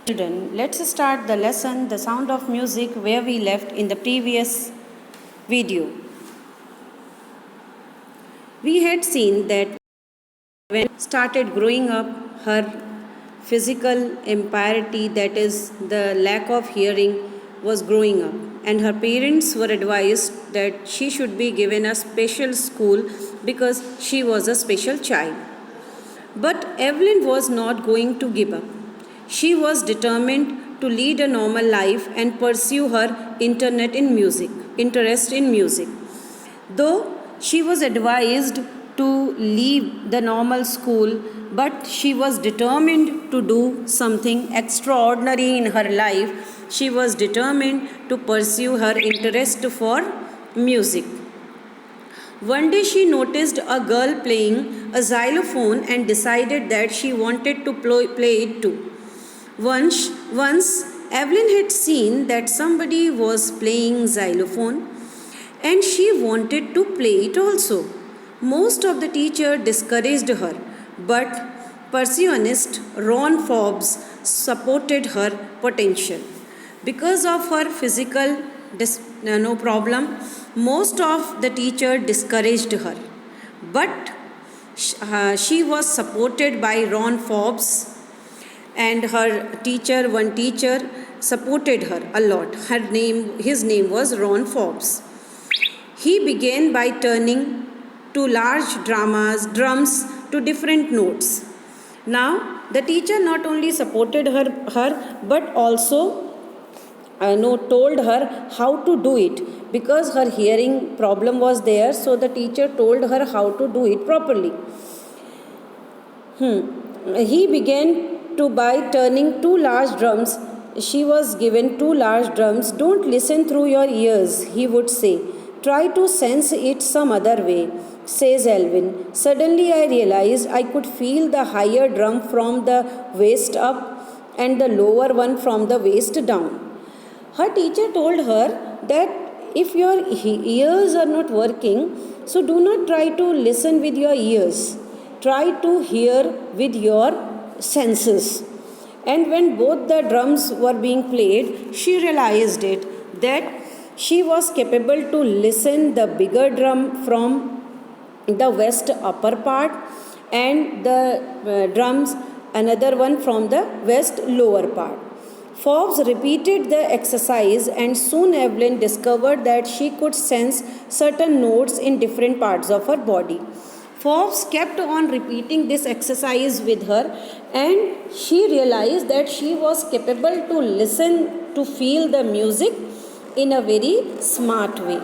Children, let's start the lesson, The Sound of Music, where we left in the previous video. We had seen that when started growing up, her physical impairity, that is the lack of hearing, was growing up, and her parents were advised that she should be given a special school because she was a special child. But Evelyn was not going to give up. She was determined to lead a normal life and pursue her interest in music. Though she was advised to leave the normal school, but she was determined to do something extraordinary in her life. She was determined to pursue her interest for music. One day she noticed a girl playing a xylophone and decided that she wanted to play it too. Once Evelyn had seen that somebody was playing xylophone and she wanted to play it also. Most of the teacher discouraged her, but percussionist Ron Forbes supported her potential. Because of her physical no problem, most of the teacher discouraged her. But she was supported by Ron Forbes, and one teacher supported her a lot. His name was Ron Forbes. He began by turning to large drums to different notes. Now, the teacher not only supported her but also told her how to do it, because her hearing problem was there, so the teacher told her how to do it properly. He began by turning two large drums. She was given two large drums. Don't listen through your ears, he would say. Try to sense it some other way, says Elvin. Suddenly I realized I could feel the higher drum from the waist up and the lower one from the waist down. Her teacher told her that if your ears are not working, so do not try to listen with your ears. Try to hear with your senses. And when both the drums were being played, she realized that she was capable to listen the bigger drum from the west upper part and the drums another one from the west lower part. Forbes repeated the exercise, and soon Evelyn discovered that she could sense certain notes in different parts of her body. Forbes kept on repeating this exercise with her, and she realized that she was capable to listen, to feel the music in a very smart way.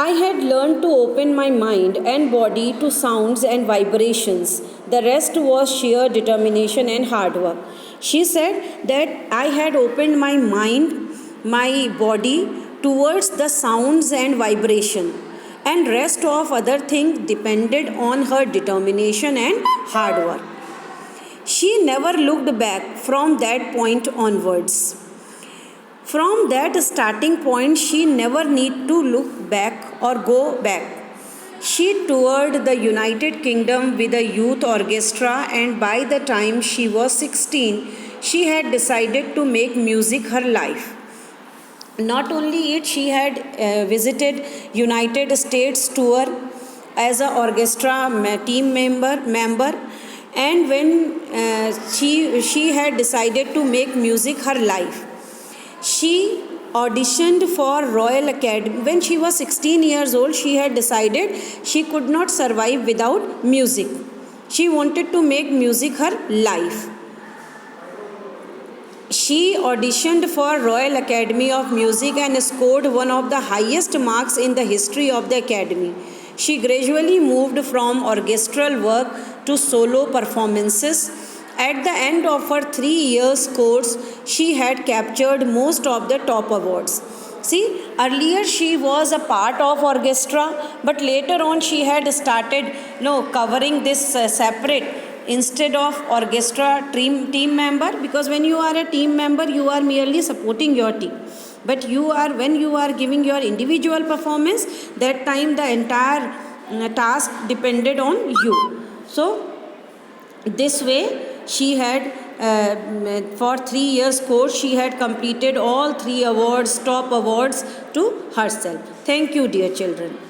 I had learned to open my mind and body to sounds and vibrations. The rest was sheer determination and hard work. She said that I had opened my mind, my body towards the sounds and vibration, and rest of other things depended on her determination and hard work. She never looked back from that point onwards. From that starting point, she never need to look back or go back. She toured the United Kingdom with a youth orchestra, and by the time she was 16, she had decided to make music her life. Not only it, she had visited United States tour as an orchestra team member, and when she had decided to make music her life, she auditioned for Royal Academy. When she was 16 years old, she had decided she could not survive without music. She wanted to make music her life. She auditioned for Royal Academy of Music and scored one of the highest marks in the history of the Academy. She gradually moved from orchestral work to solo performances. At the end of her 3 years course, she had captured most of the top awards. See, earlier she was a part of orchestra, but later on she had started covering this separate instead of orchestra team member, because when you are a team member, you are merely supporting your team. But when you are giving your individual performance, that time the entire task depended on you. So this way she had for 3 years course she had completed all 3 awards, top awards to herself. Thank you, dear children.